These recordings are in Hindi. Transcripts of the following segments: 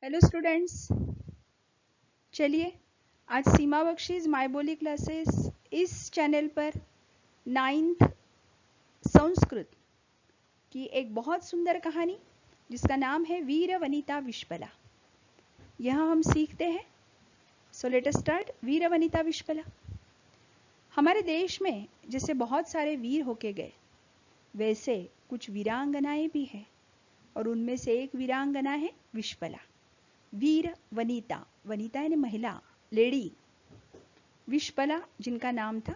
हेलो स्टूडेंट्स, चलिए आज सीमा बख्शीज माय बोली क्लासेस इस चैनल पर 9th संस्कृत की एक बहुत सुंदर कहानी जिसका नाम है वीर वनिता विश्पला, यह हम सीखते हैं। So let us start. वीर वनिता विश्पला। हमारे देश में जैसे बहुत सारे वीर होके गए, वैसे कुछ वीरांगनाएं भी हैं और उनमें से एक वीरांगना है विश्पला। वीर वनिता, वनिता यानी महिला, लेडी। विश्पला जिनका नाम था,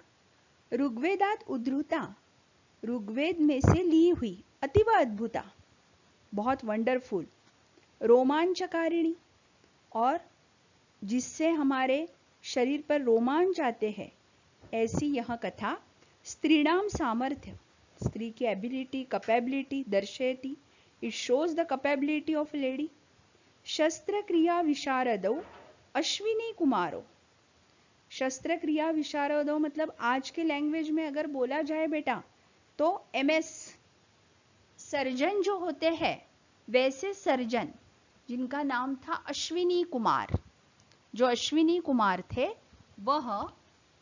ऋग्वेदात उद्धृता, ऋग्वेद में से ली हुई, अतीव अद्भुता, बहुत वंडरफुल, रोमांचकारिणी, और जिससे हमारे शरीर पर रोमांच आते हैं, ऐसी यह कथा स्त्रीणाम सामर्थ्य, स्त्री की एबिलिटी, कैपेबिलिटी दर्शयती। It shows the capability of lady. शस्त्रक्रिया विशारदो अश्विनी कुमारो। शस्त्रक्रिया विशारदो मतलब आज के लैंग्वेज में अगर बोला जाए बेटा तो एमएस सर्जन जो होते हैं, वैसे सर्जन जिनका नाम था अश्विनी कुमार। जो अश्विनी कुमार थे वह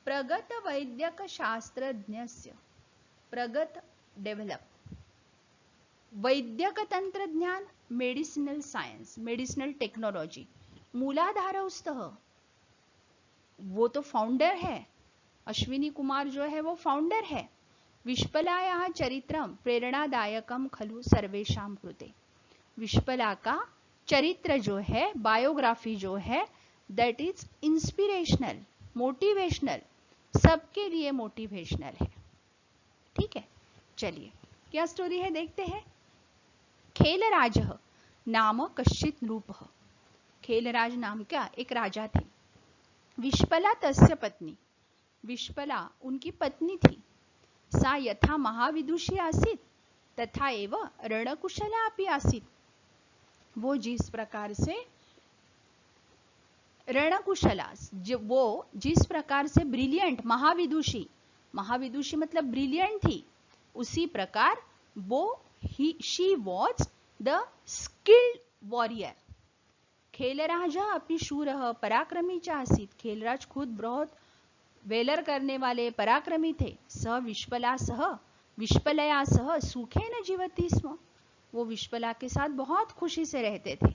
प्रगत वैद्यक शास्त्रज्ञस्य, प्रगत डेवलप, वैद्यक तंत्रज्ञान, मेडिसिनल साइंस, मेडिसिनल टेक्नोलॉजी, मूलाधारस्तः, वो तो फाउंडर है। अश्विनी कुमार जो है वो फाउंडर है। विश्पलायाः चरित्रम प्रेरणादायकम खलु सर्वेषां कृते। विश्पला का चरित्र जो है, बायोग्राफी जो है, दैट इज इंस्पिरेशनल, मोटिवेशनल, सबके लिए मोटिवेशनल है। ठीक है, चलिए क्या स्टोरी है देखते हैं। खेलराजः नाम कश्चित् नृपः। खेलराज नाम का एक राजा थे। विश्पला तस्य पत्नी, विश्पला उनकी पत्नी थी। सा यथा महाविदुषी आसीत् तथा एव रणकुशला अपि आसीत्। वो जिस प्रकार से रणकुशला, वो जिस प्रकार से ब्रिलियंट, महाविदुषी, महाविदुषी मतलब ब्रिलियंट थी, उसी प्रकार वो she was the skilled warrior. Khelraj अपि शूरः पराक्रमी च आसीत्। खेलराज खुद बहुत वेलर करने वाले पराक्रमी थे। सह विश्पला सह, विश्पलया सह सुखेन जीवति स्म। वो विश्पला के साथ बहुत खुशी से रहते थे।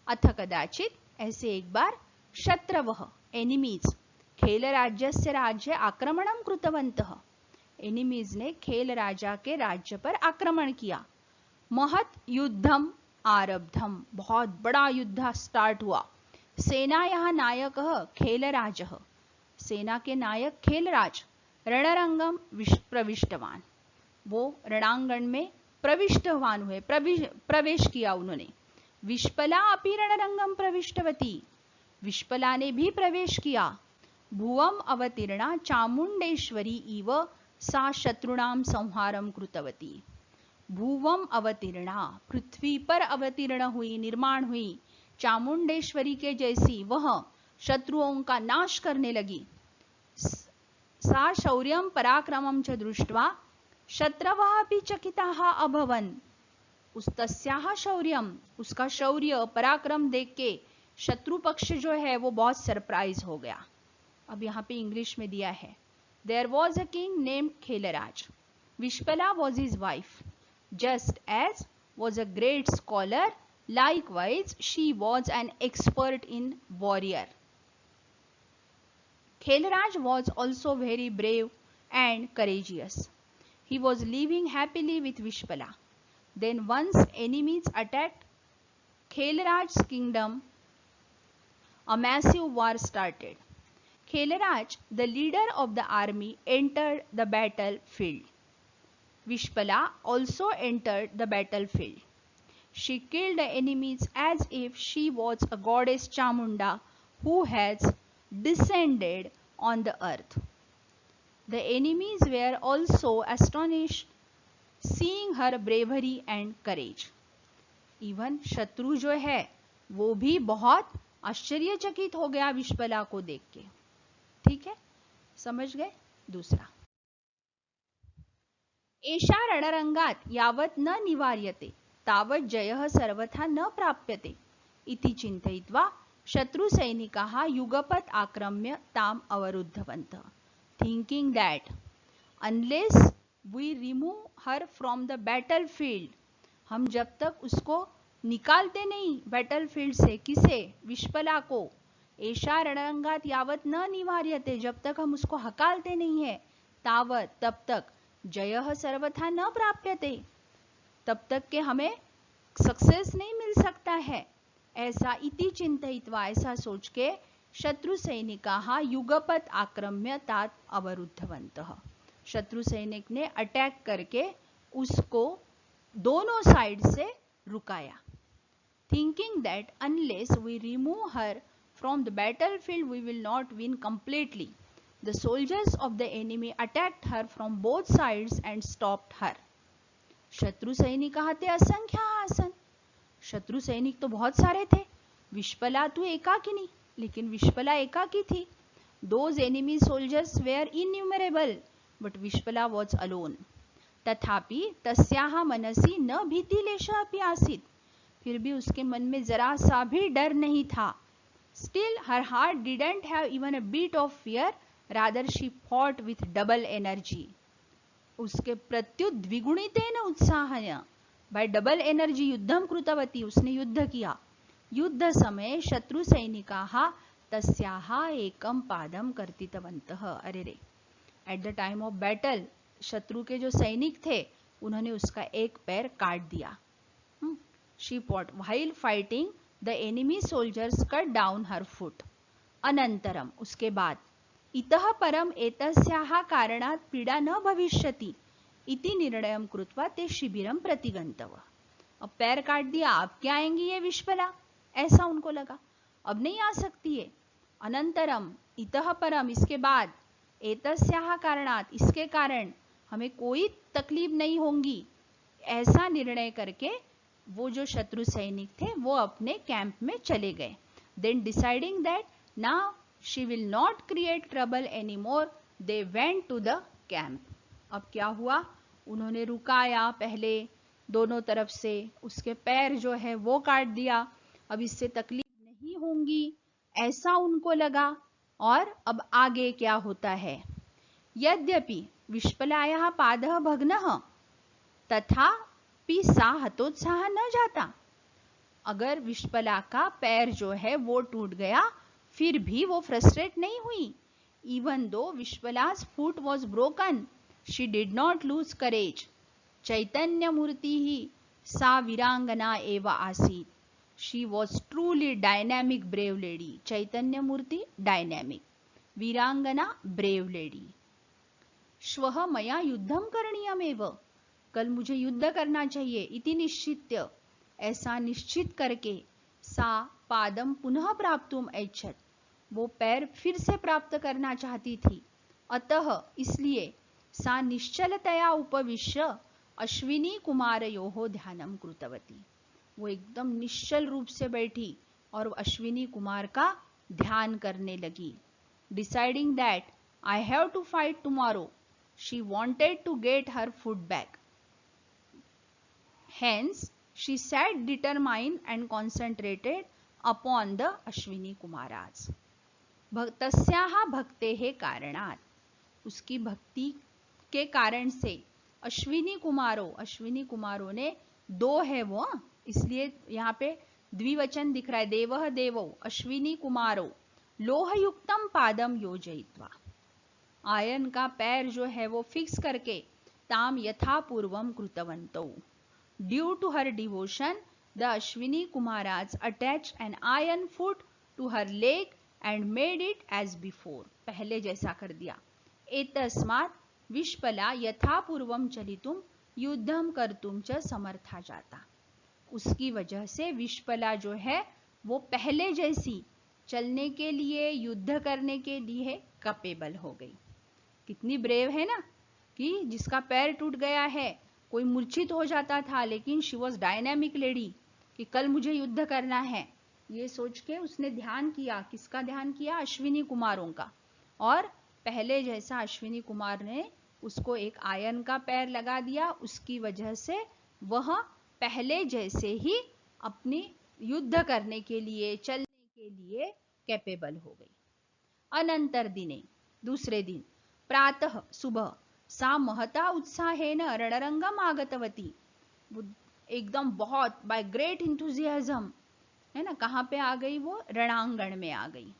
अथ कदाचित, ऐसे एक बार, शत्रवः एनिमीज खेलराज्यस्य राज्य आक्रमणं कृतवन्तः। एनिमीज ने खेल राजा के राज्य पर आक्रमण किया। महत् युद्धम आरब्धम, बहुत बड़ा युद्ध स्टार्ट हुआ। सेनायाः नायकः खेलराजः, सेना के नायक खेलराज, रणरंगम प्रविष्टवान, वो रणांगण में प्रविष्टवान हुए, प्रवेश किया उन्होंने। विश्पला अपि रणरंगम प्रविष्टवती, विश्पला ने भी प्रवेश किया। भुवम अवतीर्णा चामुंडेश्वरी इव सा शत्रुणाम संहारम कृतवती। भुवम अवतीर्णा, पृथ्वी पर अवतीर्ण हुई, निर्माण हुई, चामुंडेश्वरी के जैसी वह शत्रुओं का नाश करने लगी। सा शौर्यम पराक्रमम च दृष्ट्वा शत्रवः अपि चकिताः अभवन्। उस तस्याः शौर्यम, उसका शौर्य पराक्रम देख के शत्रु पक्ष जो है वो बहुत सरप्राइज हो गया। अब यहाँ पे इंग्लिश में दिया है, there was a king named Khelraj, Vishpala was his wife, just as was a great scholar, likewise she was an expert in warrior. Khelraj was also very brave and courageous. He was living happily with Vishpala. Then once enemies attacked Khelraj's kingdom, a massive war started. Khelraj, the leader of the army, entered the battlefield. Vishpala also entered the battlefield. She killed the enemies as if she was a goddess Chamunda who has descended on the earth. The enemies were also astonished seeing her bravery and courage. Even शत्रु जो है वो भी बहुत आश्चर्यचकित हो गया विश्पला को देख के। ठीक है, समझ गए। दूसरा, एषा रणरंगात यावत् न निवार्यते तावत् जयः सर्वथा न प्राप्यते। इति चिन्तयित्वा शत्रुसैनिकाः युगपत् आक्रम्य ताम् अवरुद्धवन्तः, thinking that unless we remove her from the battlefield, हम जब तक उसको निकालते नहीं बैटलफील्ड से, किसे, विश्पला को, एषा रणरंगात यावत न निवार्यते, जब तक हम उसको हकालते नहीं है, तावत तब तक, जयः सर्वथा न प्राप्यते, तब तक के हमें सक्सेस नहीं मिल सकता है। ऐसा इति चिंतयित्वा, ऐसा सोच के शत्रु सैनिकाः युगपत् आक्रम्य तात अवरुद्धवन्तः, शत्रु सैनिक ने अटैक करके उसको दोनों साइड से रुकाया। Thinking that unless we remove her from the battlefield we will not win completely, the soldiers of the enemy attacked her from both sides and stopped her. शत्रु सैनिकाः ते असंख्याः आसन्, शत्रु सैनिक तो बहुत सारे थे, विश्पला तो एकाकिनी, लेकिन विश्पला एकाकी थी। Those enemy soldiers were innumerable, but Vishpala was alone. तथापि तस्याः मनसि न भीतिलेशः अपि आसीत्, फिर भी उसके मन में जरा सा भी डर नहीं था। Still her heart didn't have even a bit of fear, rather she fought with double energy. उसके प्रत्युत द्विगुणितेन उत्साहेन, by double energy युद्धं कृतवती, उसने युद्ध किया। युद्ध समय शत्रु सैनिकाः तस्याः एकं पादं कर्तितवन्तः, अरे रे, at the time of battle शत्रु के जो सैनिक थे उन्होंने उसका एक पैर काट दिया। She fought while fighting the enemy soldiers cut down her foot. अनंतरम, उसके बाद, इतः परम एतस्याः कारणात् पीड़ा न भविष्यति इति निर्णयं कृत्वा ते शिबिरं प्रति गन्तवः। अब पैर काट दिया, अब क्या आएंगी ये विश्पला, ऐसा उनको लगा, अब नहीं आ सकती है। अनंतरम, इतः परम, इसके बाद, एतस्याः कारणात्, इसके कारण हमें कोई तकलीफ नहीं होगी, ऐसा निर्णय करके वो जो शत्रु सैनिक थे वो अपने कैंप में चले गए। Then deciding that now she will not create trouble anymore, they went to the camp. अब क्या हुआ, उन्होंने रुकाया पहले दोनों तरफ से, उसके पैर जो है वो काट दिया, अब इससे तकलीफ नहीं होंगी ऐसा उनको लगा। और अब आगे क्या होता है, यद्यपि विश्पलायाः पादः भग्नः तथा सा हतोत्साह न जाता, अगर विश्पला का पैर जो है वो टूट गया फिर भी वो फ्रस्ट्रेट नहीं हुई। Even though विश्पला's foot was broken, she did not lose courage. चैतन्य मूर्ति ही सा वीरांगना एव आसीत्, she was truly dynamic brave lady. Chaitanya Murthy dynamic, वीरांगना ब्रेव लेडी। श्वः मया युद्धं करणीयमेव, कल मुझे युद्ध करना चाहिए, इति निश्चित्य, ऐसा निश्चित करके, सा पादम पुनः प्राप्तुम ऐच्छत्, वो पैर फिर से प्राप्त करना चाहती थी। अतः इसलिए सा निश्चलतया उपविश्य अश्विनी कुमारयोः ध्यानं कृतवती, वो एकदम निश्चल रूप से बैठी और अश्विनी कुमार का ध्यान करने लगी। Deciding that I have to fight tomorrow, she wanted to get her foot back. Hence, she sat determined and concentrated upon the Ashwini Kumaras. तस्याः भक्तेः कारणात्, उसकी भक्ति के कारण से, अश्विनी कुमारों ने दो है वो, इसलिए यहाँ पे द्विवचन दिख रहा है, देवः देवौ अश्विनी कुमारो लोहयुक्तम पादम योजयित्वा, आयन का पैर जो है वो फिक्स करके, ताम यथा पूर्वम कृतवन्तौ। Due to her devotion, the Ashwini Kumaras attached an iron foot to her leg and made it as before. पहले जैसा कर दिया। एतस्मात् विश्पला यथा पूर्वम चलितुम युद्धम कर्तुम च समर्था जाता, उसकी वजह से विश्पला जो है वो पहले जैसी चलने के लिए, युद्ध करने के लिए कैपेबल हो गई। कितनी ब्रेव है ना, कि जिसका पैर टूट गया है, कोई मूर्छित हो जाता था, लेकिन शी वॉज डायनेमिक लेडी, कि कल मुझे युद्ध करना है, ये सोच के उसने ध्यान किया। किसका ध्यान किया, अश्विनी कुमारों का। और पहले जैसा अश्विनी कुमार ने उसको एक आयन का पैर लगा दिया, उसकी वजह से वह पहले जैसे ही अपनी युद्ध करने के लिए, चलने के लिए कैपेबल हो गई। अनंतर दिने, दूसरे दिन, प्रातः सुबह, सा महता उत्साहेन रणरंगम आगतवती, एकदम बहुत बाय ग्रेट इंथुजियाज्म, है ना, कहां पे आ गई वो? रणांगण में आ गई।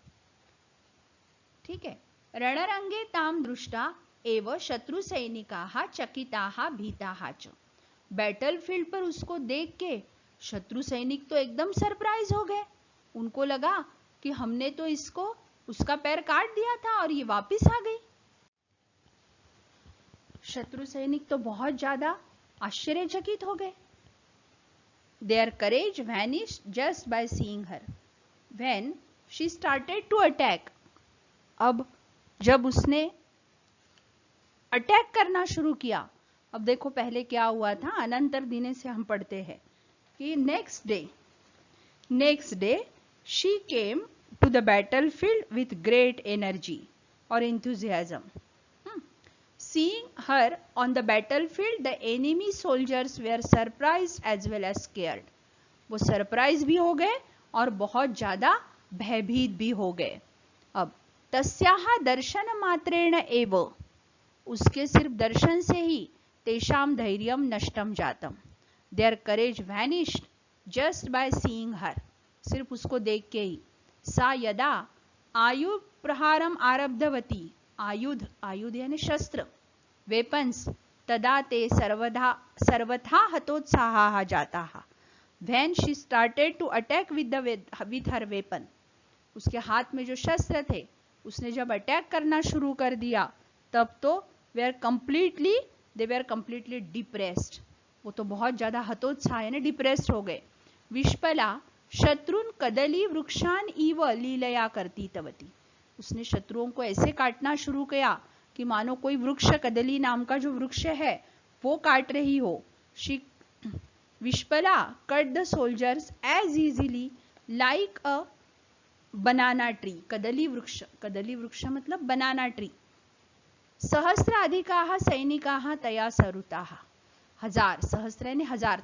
ठीक है। रणरंगे ताम दृष्टा एव शत्रु सैनिकाः चकिताः भीताः च, बैटलफील्ड पर उसको देख के शत्रु सैनिक तो एकदम सरप्राइज हो गए। उनको लगा कि हमने तो इसको, उसका पैर काट दिया था और ये वापस आ गई। शत्रु सैनिक तो बहुत ज्यादा आश्चर्यचकित हो गए। Their courage vanished just by seeing her when she started to attack. अब जब उसने अटैक करना शुरू किया, अब देखो पहले क्या हुआ था, अनंतर दिने से हम पढ़ते हैं कि next day she came to the battlefield with great energy और enthusiasm. Seeing her on the battlefield, the enemy soldiers were surprised as well as scared. वो सरप्राइज भी हो गए और बहुत ज्यादा भयभीत भी हो गए। अब तस्याः दर्शन मात्रेण एव, उसके सिर्फ दर्शन से ही, तेषां धैर्यं नष्टं जातम, their courage vanished just by seeing her, सिर्फ उसको देख के ही। सा यदा आयुध प्रहारम आरब्धवती, आयुध यानी शस्त्र, वेपन्स, तदा ते सर्वथा हतोत्साहाः जाताः, when she started to attack with her weapon, उसके हाथ में जो शस्त्र थे उसने जब अटैक करना शुरू कर दिया, तब तो दे वर कंप्लीटली डिप्रेस्ड, वो तो बहुत ज्यादा हतोत्साह यानी डिप्रेस्ड हो गए। विष्पला शत्रुन कदली वृक्षान इव लीलया करती तवती, उसने शत्रुओं को ऐसे काटना शुरू किया कि मानो कोई वृक्ष, कदली नाम का जो वृक्ष है वो काट रही हो। She Vishpala cut the soldiers as easily like a banana tree, कदली वृक्ष मतलब बनाना ट्री। सहस्राधिकाः सैनिकाः तया सरुताः, हजार, सहस्र यानी हजार,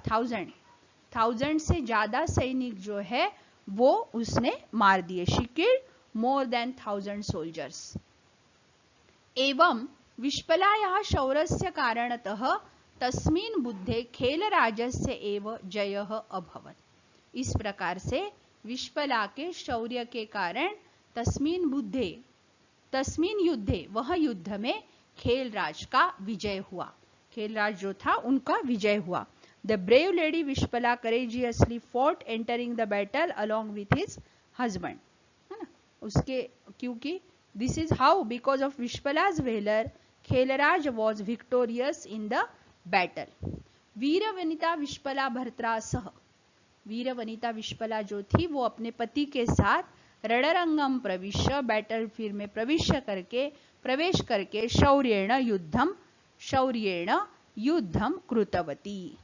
थाउजेंड से ज्यादा सैनिक जो है वो उसने मार दिए। She killed more than 1000 soldiers. एवं विष्पलायाः शौर्यस्य कारणतः तस्मिन् बुद्धे खेलराजस्य एव जयः अभवत्। इस प्रकार से विष्पला के शौर्य के कारण तस्मिन् युद्धे, वह युद्ध में खेलराज का विजय हुआ, खेलराज जो था उनका विजय हुआ। The brave lady Vishpala courageously fought entering the battle along with his husband, है ना, उसके, क्योंकि this is how, because of Vishpala's valour Khelraj was victorious in the battle. वीर वनिता विष्पला भर्त्रा सह, वीर वनिता विष्पला जो थी वो अपने पति के साथ रणरंगम प्रविश्य, बैटलफील्ड में प्रवेश करके शौर्येण युद्धम कृतवती।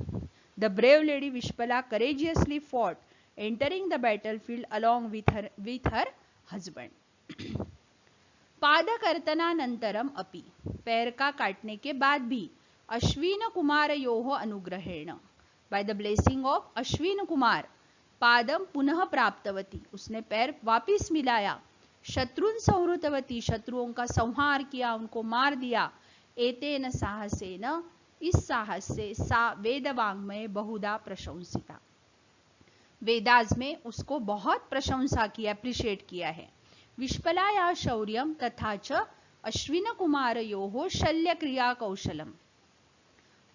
The brave lady Vishpala courageously fought entering the battlefield along with her husband. पादकर्तनानंतरम अपि, पैर का काटने के बाद भी, अश्विन कुमारयोः अनुग्रहेण, by the blessing of Ashwin Kumar, पादम पुनः प्राप्तवती, उसने पैर वापिस मिलाया। शत्रुन संहृतवती, शत्रुओं का संहार किया, उनको मार दिया। एतेन साहसेन, इस साहस से, सा वेदवांग्मय बहुधा प्रशंसिता, वेदाज में उसको बहुत प्रशंसा किया, अप्रिशिएट किया है। विष्पलाया शौर्यम तथा च अश्विन कुमारयोः शल्य क्रिया कौशलम,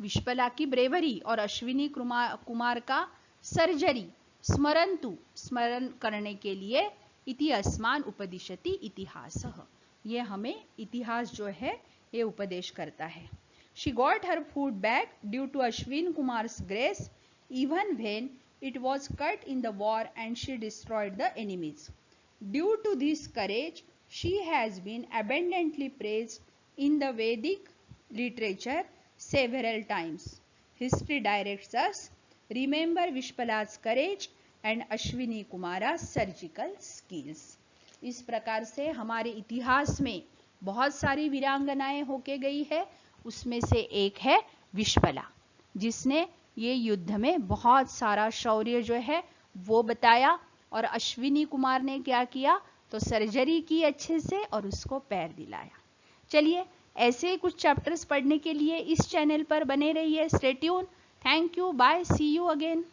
विष्पला की ब्रेवरी और अश्विनी कुमार का सर्जरी, स्मरण करने के लिए, इति अस्मान उपदिशति इतिहासः, ये हमें इतिहास जो है ये उपदेश करता है। She got her food back due to Ashwin Kumar's grace, even when it was cut in the war and she destroyed the enemies. Due to this courage, she has been abundantly praised in the Vedic literature several times. History directs us, remember Vishpala's courage and Ashwini Kumara's surgical skills. इस प्रकार से हमारे इतिहास में बहुत सारी वीरांगनाएं होके गई है, उसमें से एक है विष्पला, जिसने ये युद्ध में बहुत सारा शौर्य जो है वो बताया। और अश्विनी कुमार ने क्या किया, तो सर्जरी की अच्छे से और उसको पैर दिलाया। चलिए, ऐसे कुछ चैप्टर्स पढ़ने के लिए इस चैनल पर बने रहिए। Stay tune. Thank you, bye, see you again.